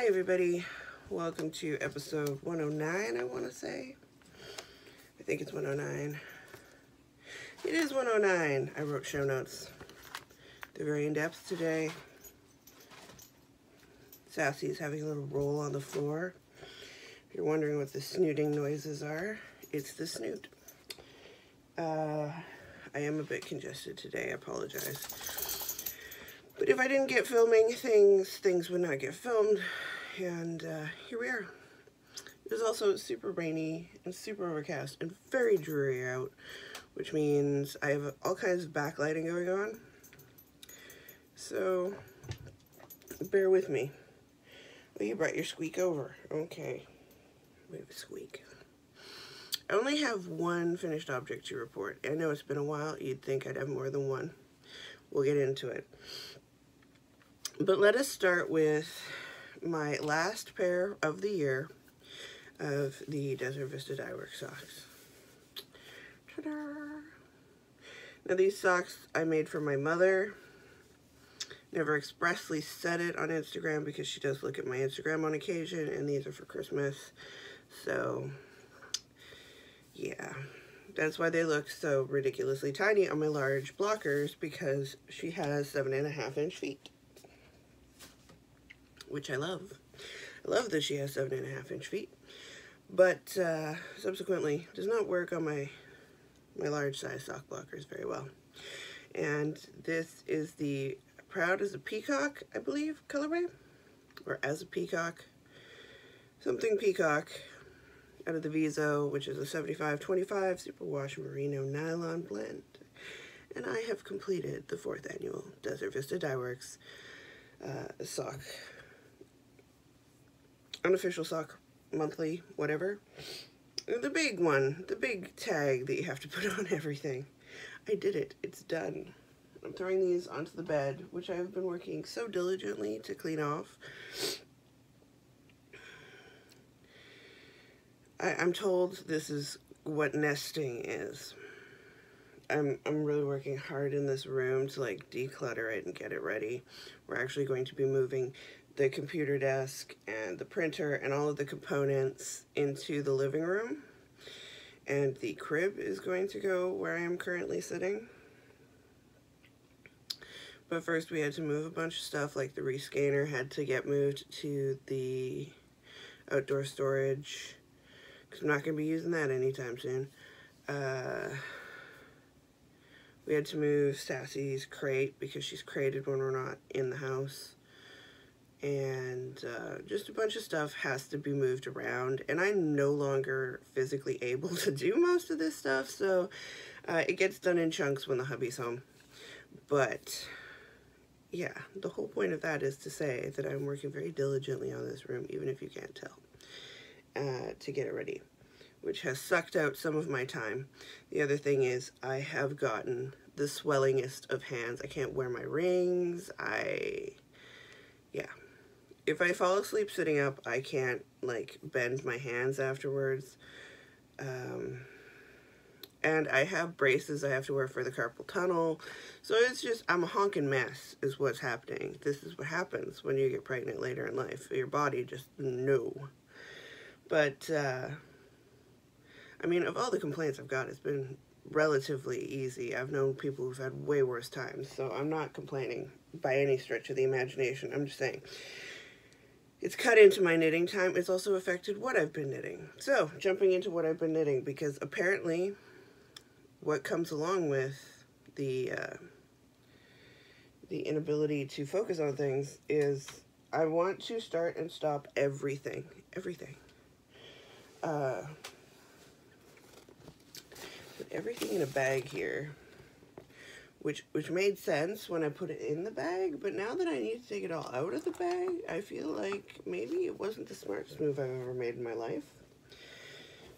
Hi everybody, welcome to episode 109, I want to say. I think it's 109. It is 109. I wrote show notes. They're very in-depth today. Sassy is having a little roll on the floor. If you're wondering what the snooting noises are, it's the snoot. I am a bit congested today, I apologize. But if I didn't get filming things would not get filmed. And here we are. It was also super rainy and super overcast and very dreary out, which means I have all kinds of backlighting going on. So bear with me. Oh, you brought your squeak over. Okay. We have a squeak. I only have one finished object to report. I know it's been a while. You'd think I'd have more than one. We'll get into it. But let us start with my last pair of the year of the Desert Vista Dye Works socks. Ta-da! Now these socks I made for my mother. Never expressly said it on Instagram because she does look at my Instagram on occasion, and these are for Christmas. So, yeah. That's why they look so ridiculously tiny on my large blockers, because she has 7.5-inch feet. Which I love. I love that she has 7.5-inch feet. But subsequently does not work on my large size sock blockers very well. And this is the Proud as a Peacock, I believe, colorway. Or As a Peacock. Something Peacock. Out of the Viso, which is a 75-25 superwash merino nylon blend. And I have completed the 4th annual Desert Vista Dye Works sock. Unofficial sock monthly, whatever. The big one, the big tag that you have to put on everything. I did it. It's done. I'm throwing these onto the bed, which I've been working so diligently to clean off. I'm told this is what nesting is. I'm really working hard in this room to like declutter it and get it ready. We're actually going to be moving the computer desk and the printer and all of the components into the living room. And the crib is going to go where I am currently sitting. But first we had to move a bunch of stuff, like the rescanner had to get moved to the outdoor storage, because I'm not going to be using that anytime soon. We had to move Sassy's crate because she's crated when we're not in the house. And just a bunch of stuff has to be moved around. And I'm no longer physically able to do most of this stuff, so it gets done in chunks when the hubby's home. But yeah, the whole point of that is to say that I'm working very diligently on this room, even if you can't tell, to get it ready, which has sucked out some of my time. The other thing is I have gotten the swellingest of hands. I can't wear my rings. Yeah. If I fall asleep sitting up, I can't, like, bend my hands afterwards. And I have braces I have to wear for the carpal tunnel. So it's just, I'm a honking mess is what's happening. This is what happens when you get pregnant later in life. Your body just, no. But, I mean, of all the complaints I've got, it's been relatively easy. I've known people who've had way worse times, so I'm not complaining by any stretch of the imagination. I'm just saying, it's cut into my knitting time. It's also affected what I've been knitting. So, jumping into what I've been knitting, because apparently what comes along with the inability to focus on things is I want to start and stop everything. Everything. Put everything in a bag here, which made sense when I put it in the bag, but now that I need to take it all out of the bag, I feel like maybe it wasn't the smartest move I've ever made in my life,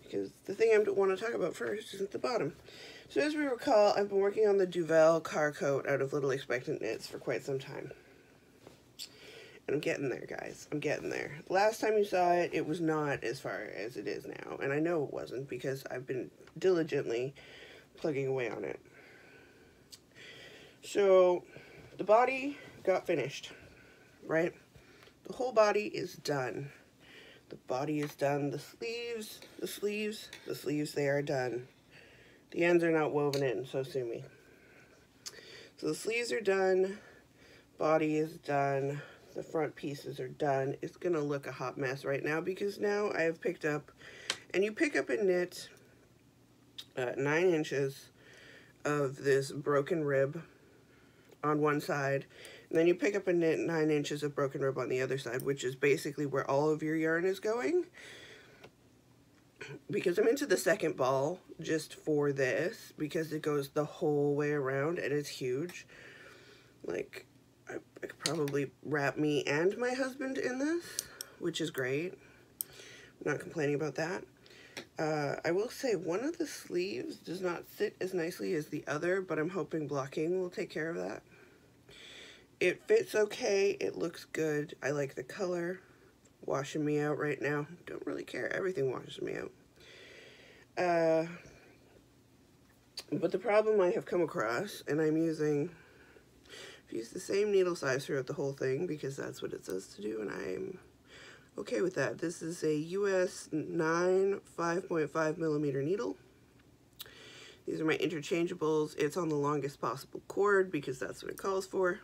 because the thing I want to talk about first is at the bottom. So as we recall, I've been working on the Duvel car coat out of Little Expectant Knits for quite some time. And I'm getting there, guys. I'm getting there. Last time you saw it, it was not as far as it is now. And I know it wasn't because I've been diligently plugging away on it. So, the body got finished, right? The whole body is done. The body is done. The sleeves, they are done. The ends are not woven in, so sue me. So the sleeves are done. Body is done. The front pieces are done. It's gonna look a hot mess right now because now I have picked up, and you pick up and knit 9 inches of this broken rib on one side, and then you pick up and knit 9 inches of broken rib on the other side, which is basically where all of your yarn is going. Because I'm into the second ball just for this, because it goes the whole way around and it's huge. Like, I could probably wrap me and my husband in this, which is great. I'm not complaining about that. I will say one of the sleeves does not sit as nicely as the other, but I'm hoping blocking will take care of that. It fits okay. It looks good. I like the color. Washing me out right now. Don't really care. Everything washes me out. But the problem I have come across, and I've used the same needle size throughout the whole thing because that's what it says to do, and I'm okay with that. This is a US 9 5.5 millimeter needle. These are my interchangeables. It's on the longest possible cord because that's what it calls for.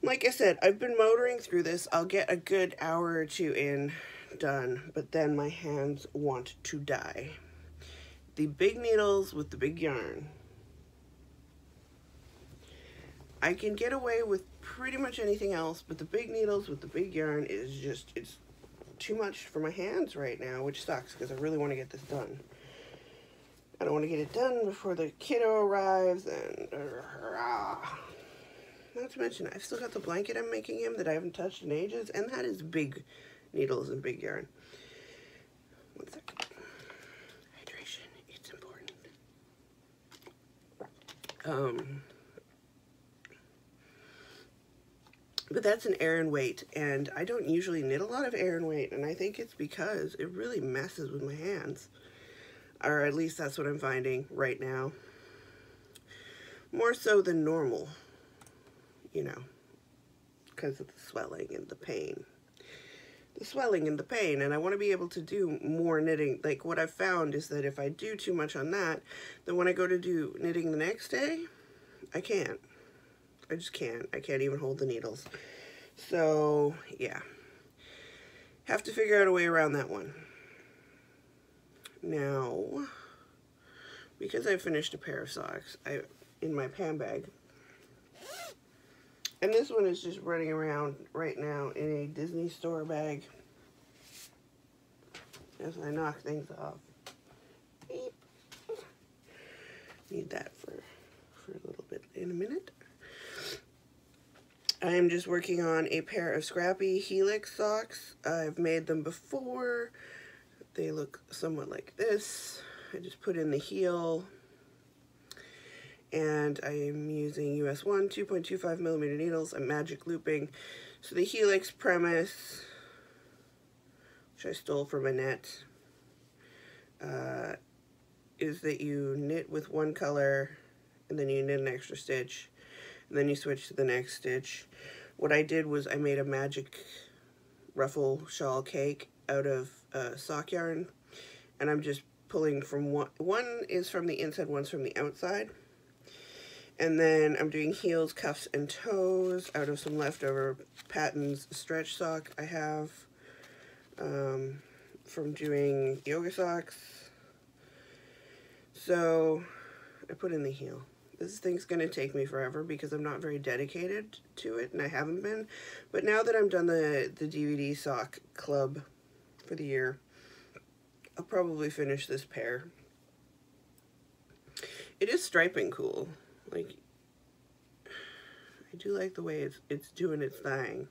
Like I said, I've been motoring through this. I'll get a good hour or two in done, but then my hands want to die. The big needles with the big yarn. I can get away with pretty much anything else, but the big needles with the big yarn is just, it's too much for my hands right now, which sucks because I really want to get this done. I don't want to get it done before the kiddo arrives, and not to mention, I've still got the blanket I'm making him that I haven't touched in ages, and that is big needles and big yarn. One second. Hydration, it's important. But that's an Aran weight, and I don't usually knit a lot of Aran weight, and I think it's because it really messes with my hands. Or at least that's what I'm finding right now. More so than normal, you know, because of the swelling and the pain. The swelling and the pain, and I want to be able to do more knitting. Like, what I've found is that if I do too much on that, then when I go to do knitting the next day, I can't. I just can't. I can't even hold the needles. So, yeah. Have to figure out a way around that one. Now, because I finished a pair of socks in my pan bag, and this one is just running around right now in a Disney store bag as I knock things off. Beep. Need that for a little bit in a minute. I am just working on a pair of scrappy Helix socks. I've made them before. They look somewhat like this. I just put in the heel, and I am using US 1 2.25 millimeter needles. I'm magic looping. So the Helix premise, which I stole from Annette, is that you knit with one color, and then you knit an extra stitch, and then you switch to the next stitch. What I did was I made a magic ruffle shawl cake out of sock yarn, and I'm just pulling from one is from the inside, one's from the outside, and then I'm doing heels, cuffs, and toes out of some leftover Patton's stretch sock I have from doing yoga socks. So I put in the heel. This thing's going to take me forever because I'm not very dedicated to it, and I haven't been. But now that I'm done the DVD sock club for the year, I'll probably finish this pair. It is striping cool. Like, I do like the way it's doing its thing.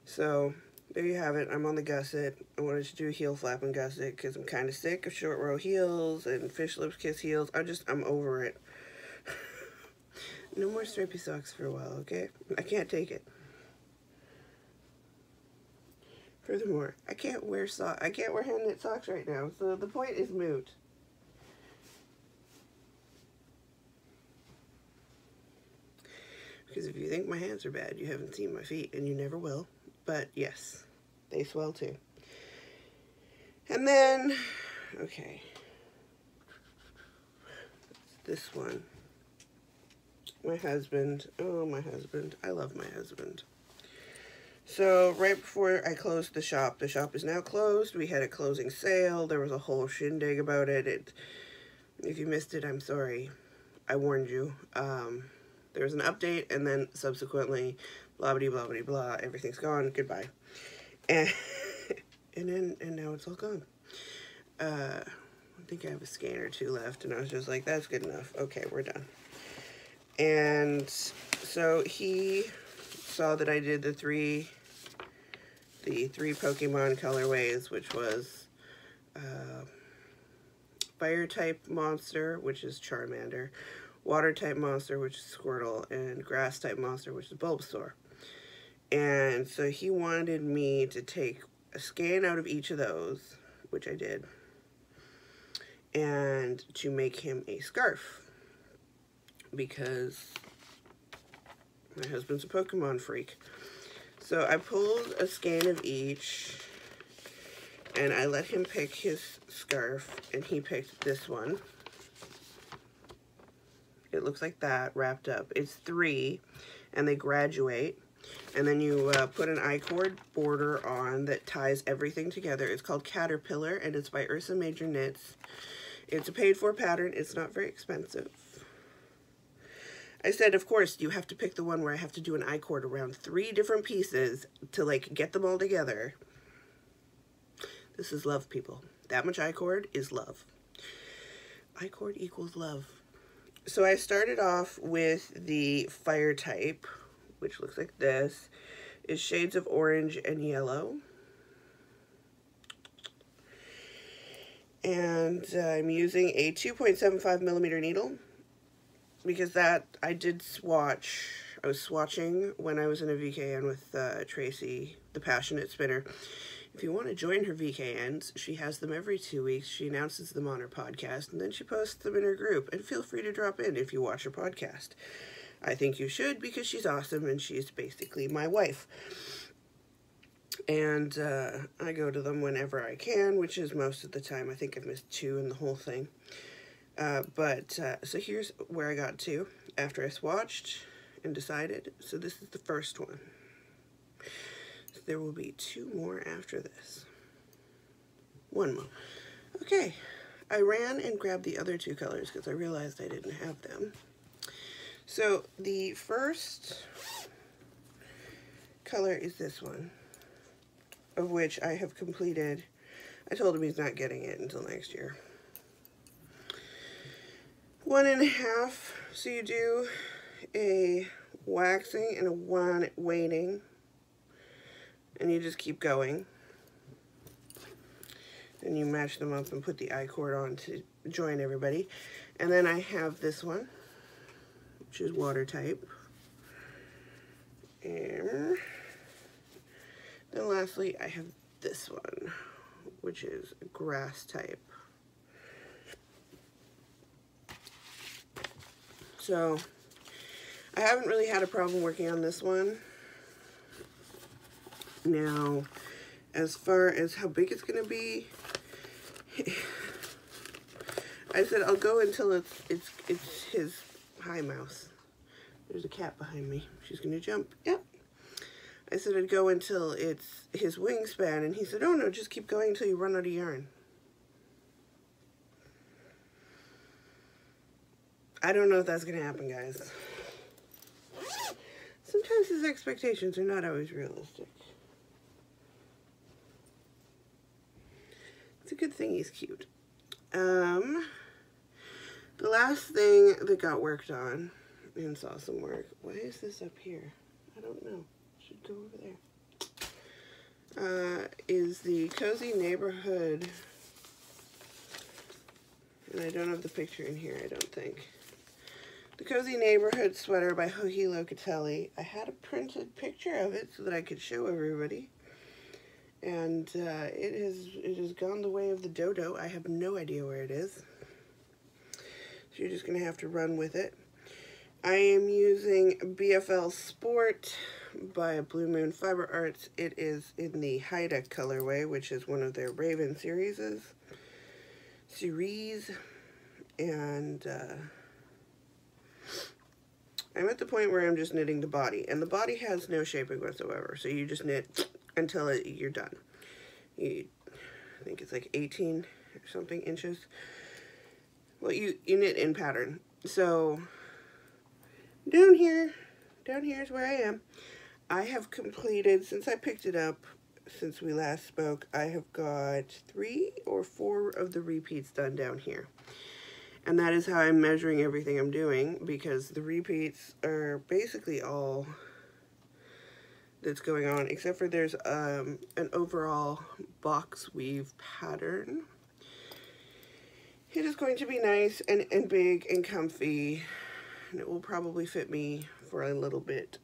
So there you have it. I'm on the gusset. I wanted to do a heel flap and gusset because I'm kind of sick of short row heels and fish lips kiss heels. I'm over it. No more stripy socks for a while, okay? I can't take it. Furthermore, I can't wear hand knit socks right now, so the point is moot. Because if you think my hands are bad, you haven't seen my feet, and you never will. But yes, they swell too. And then, okay, this one. My husband, oh, my husband, I love my husband. So right before I closed the shop is now closed. We had a closing sale. There was a whole shindig about it. If you missed it, I'm sorry. I warned you. There was an update, and then subsequently, blah, blah, blah, blah, blah, everything's gone, goodbye. And, and now it's all gone. I think I have a scan or two left, and I was just like, that's good enough. Okay, we're done. And so he saw that I did the three Pokemon colorways, which was fire type monster, which is Charmander, water type monster, which is Squirtle, and grass type monster, which is Bulbasaur. And so he wanted me to take a scan out of each of those, which I did, and to make him a scarf, because my husband's a Pokemon freak. So I pulled a scan of each, and I let him pick his scarf, and he picked this one. It looks like that, wrapped up. It's 3, and they graduate. And then you put an I-cord border on that ties everything together. It's called Caterpillar, and it's by Ursa Major Knits. It's a paid-for pattern. It's not very expensive. I said, of course, you have to pick the one where I have to do an I-cord around 3 different pieces to, like, get them all together. This is love, people. That much I-cord is love. I-cord equals love. So I started off with the fire type, which looks like this. Is shades of orange and yellow. And I'm using a 2.75 millimeter needle, because that, I did swatch. I was swatching when I was in a VKN with Tracy, the Passionate Spinner. If you want to join her VKNs, she has them every 2 weeks. She announces them on her podcast, and then she posts them in her group. And feel free to drop in if you watch her podcast. I think you should, because she's awesome, and she's basically my wife. And I go to them whenever I can, which is most of the time. I think I've missed 2 in the whole thing. So here's where I got to after I swatched and decided. So this is the first one. So there will be 2 more after this. 1 more. Okay. I ran and grabbed the other 2 colors because I realized I didn't have them. So the first color is this one, of which I have completed. I told him he's not getting it until next year. 1.5, so you do a waxing and a 1 weighting, and you just keep going. And you match them up and put the I-cord on to join everybody. And then I have this one, which is water type. And then lastly, I have this one, which is grass type. So I haven't really had a problem working on this one. Now, as far as how big it's going to be, I said I'll go until it's his hi mouse. There's a cat behind me. She's going to jump. Yep. I said I'd go until it's his wingspan, and he said, oh no, just keep going until you run out of yarn. I don't know if that's going to happen, guys. Sometimes his expectations are not always realistic. It's a good thing he's cute. The last thing that got worked on and saw some work. Why is this up here? I don't know. Should go over there. Is the Cozy Neighborhood. And I don't have the picture in here, I don't think. The Cozy Neighborhood sweater by Joji Locatelli. I had a printed picture of it so that I could show everybody. And it has gone the way of the dodo. I have no idea where it is. So you're just going to have to run with it. I am using BFL Sport by Blue Moon Fiber Arts. It is in the Haida colorway, which is one of their Raven series. And I'm at the point where I'm just knitting the body, and the body has no shaping whatsoever, so you just knit until you're done. I think it's like 18 or something inches. Well, you knit in pattern. So down here is where I am. I have completed, since I picked it up, since we last spoke, I have got 3 or 4 of the repeats done down here. And that is how I'm measuring everything I'm doing, because the repeats are basically all that's going on, except for there's an overall box weave pattern. It is going to be nice and big and comfy, and it will probably fit me for a little bit.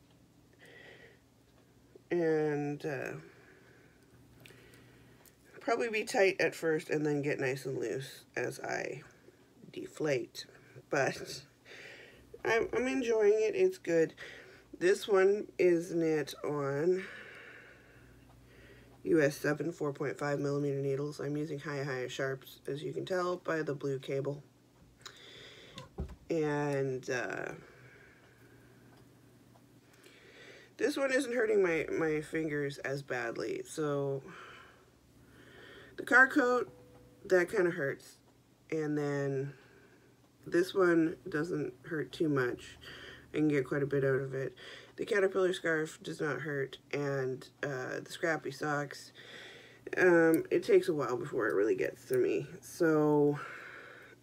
And probably be tight at first and then get nice and loose as I deflate. But I'm enjoying it. It's good. This one is knit on US 7 4.5 millimeter needles. I'm using high sharps, as you can tell by the blue cable. And this one isn't hurting my fingers as badly. So the car coat, that kind of hurts. And then this one doesn't hurt too much. I can get quite a bit out of it. The caterpillar scarf does not hurt, and the scrappy socks, it takes a while before it really gets to me. So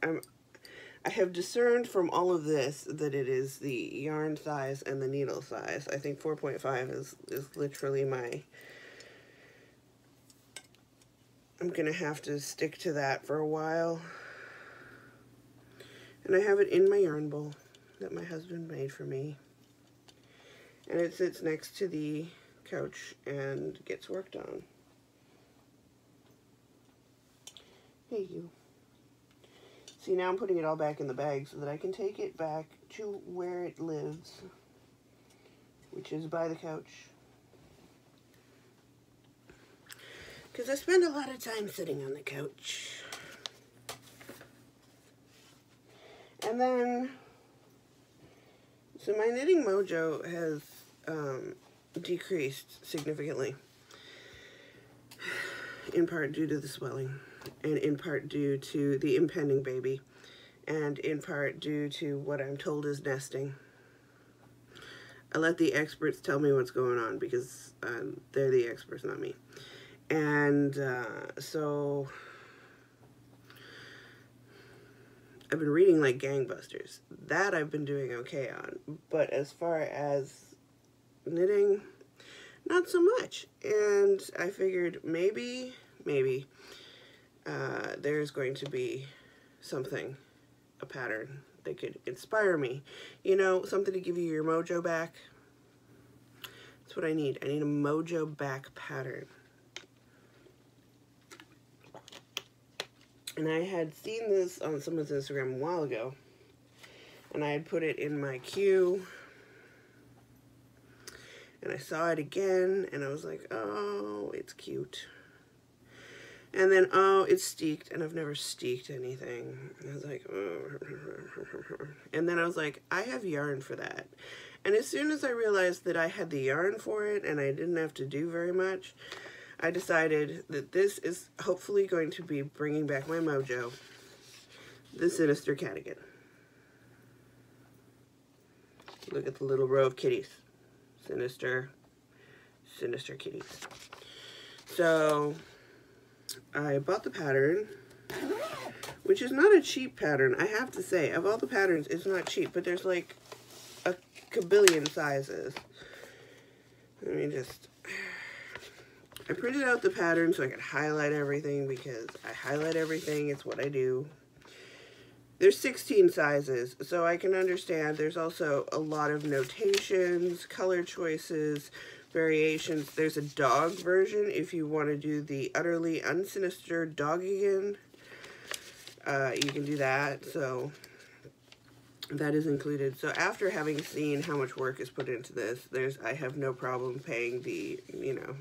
I have discerned from all of this that it is the yarn size and the needle size. I think 4.5 is literally my... I'm gonna have to stick to that for a while. And I have it in my yarn bowl that my husband made for me. And it sits next to the couch and gets worked on. Hey, you. See, now I'm putting it all back in the bag so that I can take it back to where it lives, which is by the couch. Because I spend a lot of time sitting on the couch. And then, so my knitting mojo has decreased significantly, in part due to the swelling, and in part due to the impending baby, and in part due to what I'm told is nesting. I let the experts tell me what's going on, because they're the experts, not me. And so I've been reading like gangbusters. That I've been doing okay on. But as far as knitting, not so much. And I figured maybe there's going to be something, a pattern that could inspire me. You know, something to give you your mojo back. That's what I need. I need a mojo back pattern. And I had seen this on someone's Instagram a while ago, and I had put it in my queue, and I saw it again, and I was like, oh, it's cute. And then, oh, it's steeked, and I've never steeked anything. And I was like, oh. And then I was like, I have yarn for that. And as soon as I realized that I had the yarn for it, and I didn't have to do very much, I decided that this is hopefully going to be bringing back my mojo, the Sinister Cardigan. Look at the little row of kitties. Sinister kitties. So, I bought the pattern, which is not a cheap pattern, I have to say. Of all the patterns, it's not cheap, but there's like a kabillion sizes. Let me just... I printed out the pattern so I could highlight everything, because I highlight everything. It's what I do. There's 16 sizes, so I can understand. There's also a lot of notations, color choices, variations. There's a dog version if you want to do the utterly unsinister dog again. You can do that. So that is included. So after having seen how much work is put into this, I have no problem paying the, you know,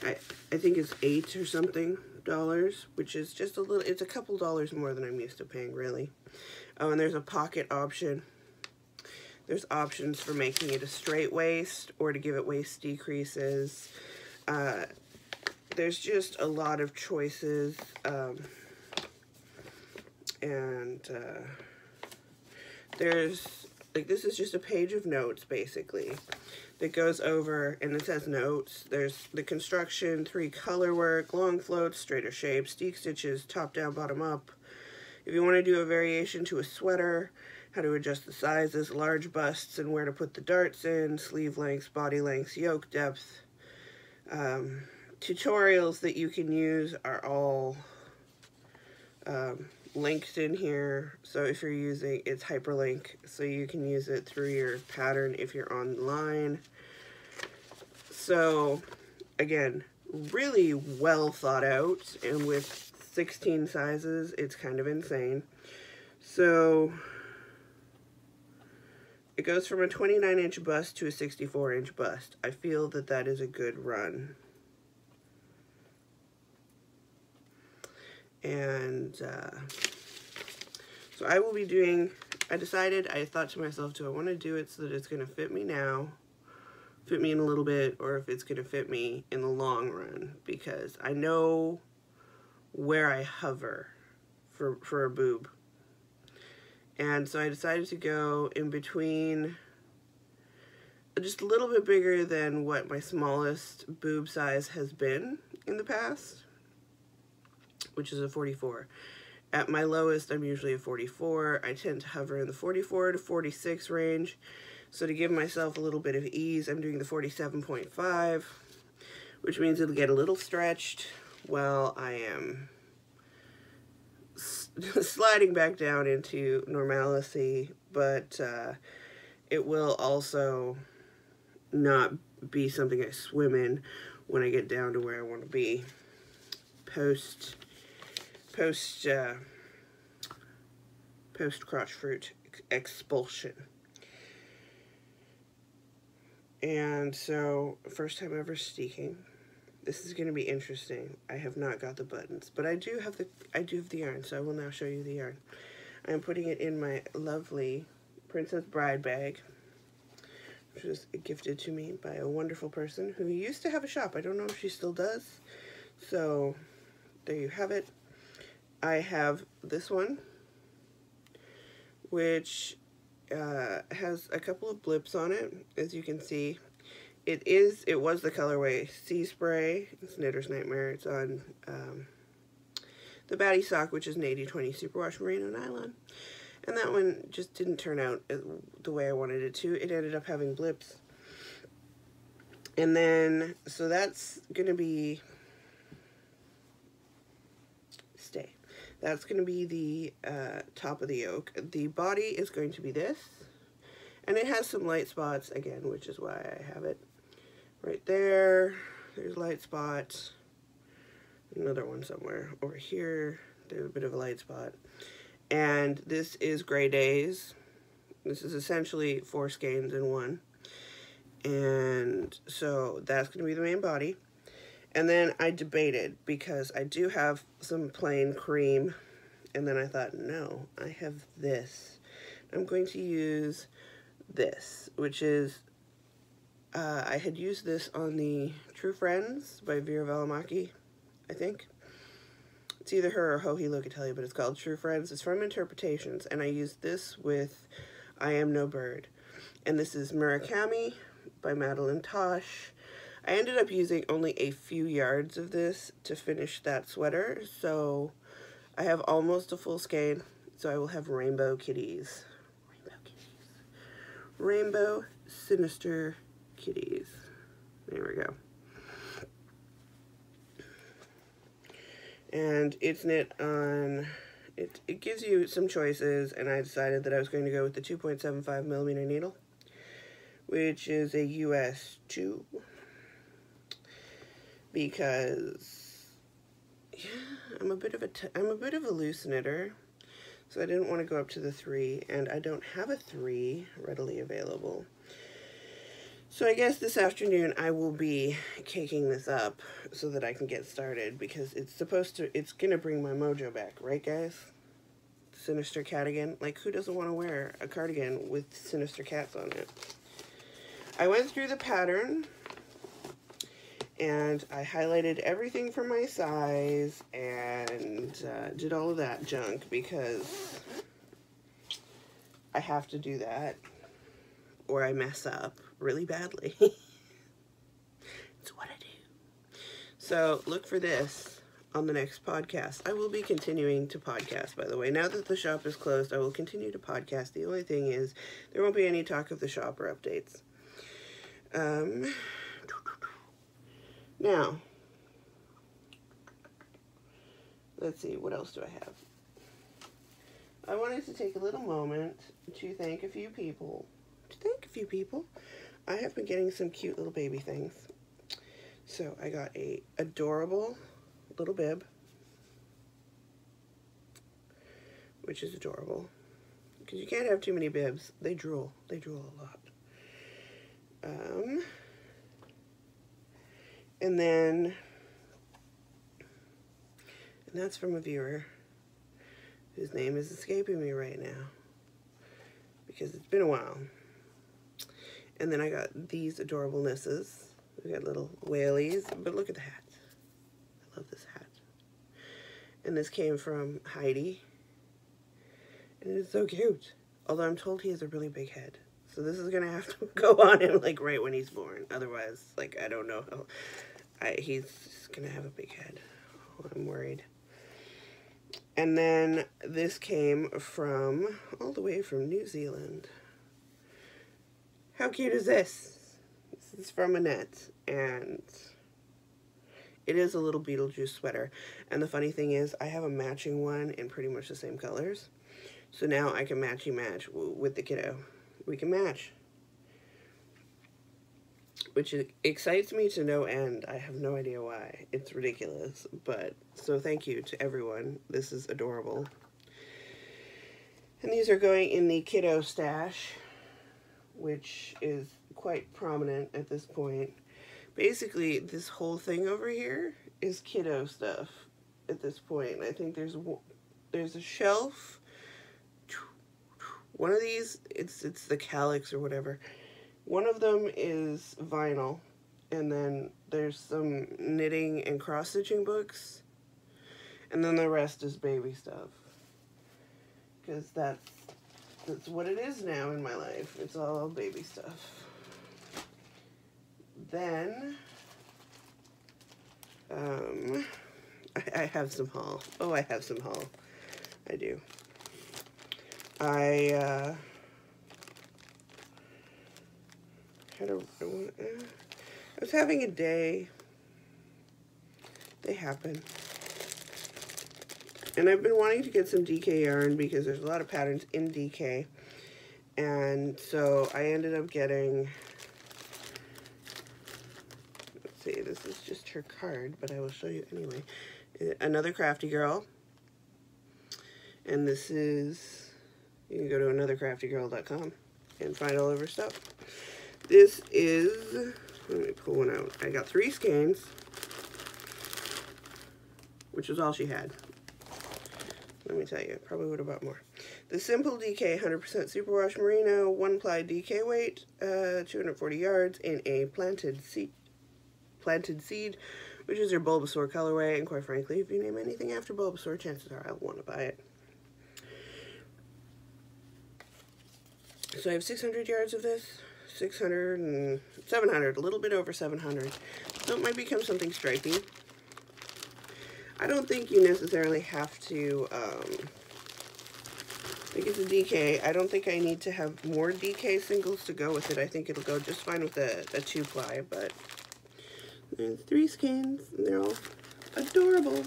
I think it's $8 or something, which is just a little, it's a couple dollars more than I'm used to paying, really. Oh, and there's a pocket option. There's options for making it a straight waist or to give it waist decreases. There's just a lot of choices. There's, like, this is just a page of notes, basically, that goes over, and it says notes. There's the construction, 3 color work, long floats, straighter shapes, deep stitches, top down, bottom up. If you want to do a variation to a sweater, how to adjust the sizes, large busts, and where to put the darts in, sleeve lengths, body lengths, yoke depth. Tutorials that you can use are all linked in here. So if you're using, it's hyperlink, so you can use it through your pattern if you're online. So again, really well thought out, and with 16 sizes, it's kind of insane. So it goes from a 29-inch bust to a 64-inch bust. I feel that that is a good run. And so I will be doing, I thought to myself, do I want to do it so that it's going to fit me now, fit me in a little bit, or if it's going to fit me in the long run, because I know where I hover for a boob. And so I decided to go in between, just a little bit bigger than what my smallest boob size has been in the past, which is a 44. At my lowest, I'm usually a 44. I tend to hover in the 44 to 46 range. So to give myself a little bit of ease, I'm doing the 47.5, which means it'll get a little stretched while I am sliding back down into normalcy, but it will also not be something I swim in when I get down to where I want to be post crotch fruit expulsion. And so, first time ever steeking. This is going to be interesting. I have not got the buttons, but I do have the yarn, so I will now show you the yarn. I'm putting it in my lovely Princess Bride bag, which was gifted to me by a wonderful person who used to have a shop. I don't know if she still does. So there you have it. I have this one, which has a couple of blips on it, as you can see. It was the colorway Sea Spray. It's Knitter's Nightmare. It's on the Batty Sock, which is an 80/20 Superwash Merino Nylon. And that one just didn't turn out the way I wanted it to. It ended up having blips. And then, so that's going to be, that's going to be the top of the yoke. The body is going to be this. And it has some light spots, again, which is why I have it right there. There's light spots. Another one somewhere over here. There's a bit of a light spot. And this is Gray Days. This is essentially 4 skeins in one. And so that's going to be the main body. And then I debated, because I do have some plain cream. And then I thought, no, I have this. I'm going to use this, which is, I had used this on the True Friends by Vera Valimaki, I think. It's either her or Joji Locatelli, but it's called True Friends. It's from Interpretations, and I used this with I Am No Bird. And this is Murakami by Madeline Tosh. I ended up using only a few yards of this to finish that sweater, so I have almost a full skein, so I will have rainbow kitties. Rainbow Sinister Kitties. There we go. And it's knit on, it gives you some choices, and I decided that I was going to go with the 2.75 millimeter needle, which is a US 2, because yeah, I'm a bit of a loose knitter, So I didn't want to go up to the 3, and I don't have a 3 readily available. So I guess this afternoon I will be caking this up so that I can get started, because it's gonna bring my mojo back, right guys? Sinister Cardigan. Like, who doesn't want to wear a cardigan with sinister cats on it? I went through the pattern and I highlighted everything for my size and did all of that junk because I have to do that or I mess up really badly. It's what I do. So look for this on the next podcast. I will be continuing to podcast, by the way. Now that the shop is closed, I will continue to podcast. The only thing is there won't be any talk of the shop or updates. Now, let's see, what else do I have? I wanted to take a little moment to thank a few people. I have been getting some cute little baby things. So I got a adorable little bib, which is adorable, because you can't have too many bibs. They drool a lot. And that's from a viewer whose name is escaping me right now because it's been a while. And then I got these adorablenesses. We got little whalies, but look at the hat. I love this hat. And this came from Heidi. And it's so cute. Although I'm told he has a really big head. So this is gonna have to go on him like right when he's born. Otherwise, like, I don't know how. He's gonna have a big head. Oh, I'm worried. And then this came from all the way from New Zealand. How cute is this? This is from Annette, and it is a little Beetlejuice sweater. And the funny thing is, I have a matching one in pretty much the same colors. So now I can match with the kiddo. We can match. Which excites me to no end. I have no idea why. It's ridiculous. But, so thank you to everyone. This is adorable. And these are going in the kiddo stash, which is quite prominent at this point. Basically, this whole thing over here is kiddo stuff at this point. I think there's a shelf. One of these, it's the calyx or whatever. One of them is vinyl, and then there's some knitting and cross-stitching books, and then the rest is baby stuff. Because that's what it is now in my life. It's all baby stuff. Then, I have some haul. Oh, I have some haul. I do. I was having a day. They happen. And I've been wanting to get some DK yarn because there's a lot of patterns in DK. And so I ended up getting, let's see, this is just her card, but I will show you anyway. Another Crafty Girl. And this is, you can go to anothercraftygirl.com and find all of her stuff. This is, let me pull one out. I got 3 skeins, which was all she had. Let me tell you, probably would have bought more. The Simple DK 100% Superwash Merino 1-ply DK weight, 240 yards in a planted seed, which is your Bulbasaur colorway. And quite frankly, if you name anything after Bulbasaur, chances are I'll want to buy it. So I have 600 yards of this. 600 and 700, a little bit over 700. So it might become something stripy. I don't think you necessarily have to, like it's a DK. I don't think I need to have more DK singles to go with it. I think it'll go just fine with a 2-ply, but there's 3 skeins, and they're all adorable.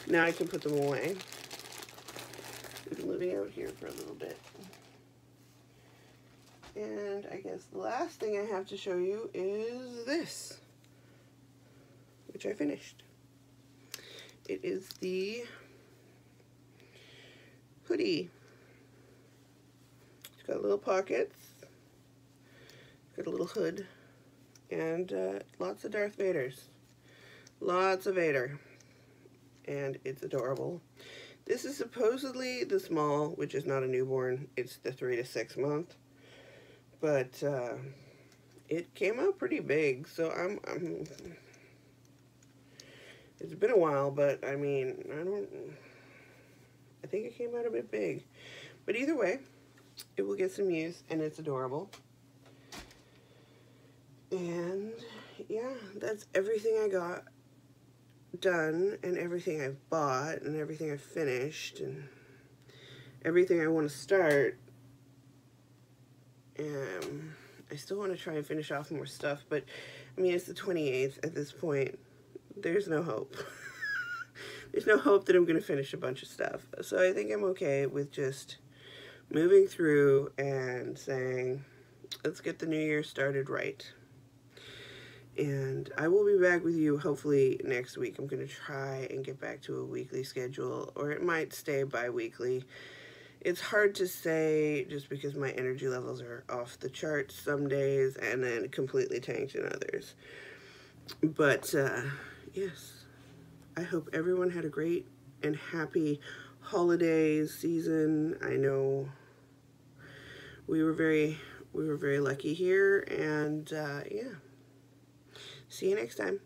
Now I can put them away. We've been living out here for a little bit. And I guess the last thing I have to show you is this, which I finished. It is the hoodie. It's got little pockets, got a little hood, and lots of Darth Vaders. Lots of Vader. And it's adorable. This is supposedly the small, which is not a newborn. It's the 3 to 6 month. But it came out pretty big, so I'm it's been a while, but I mean, I think it came out a bit big. But either way, it will get some use, and it's adorable. And yeah, that's everything I got done, and everything I've bought, and everything I've finished, and everything I want to start. I still want to try and finish off more stuff, but I mean, it's the 28th at this point. There's no hope. There's no hope that I'm going to finish a bunch of stuff. So I think I'm okay with just moving through and saying, let's get the new year started right. And I will be back with you hopefully next week. I'm going to try and get back to a weekly schedule, or it might stay bi-weekly. It's hard to say just because my energy levels are off the charts some days and then completely tanked in others. But yes, I hope everyone had a great and happy holiday season. I know we were very lucky here, and yeah. See you next time.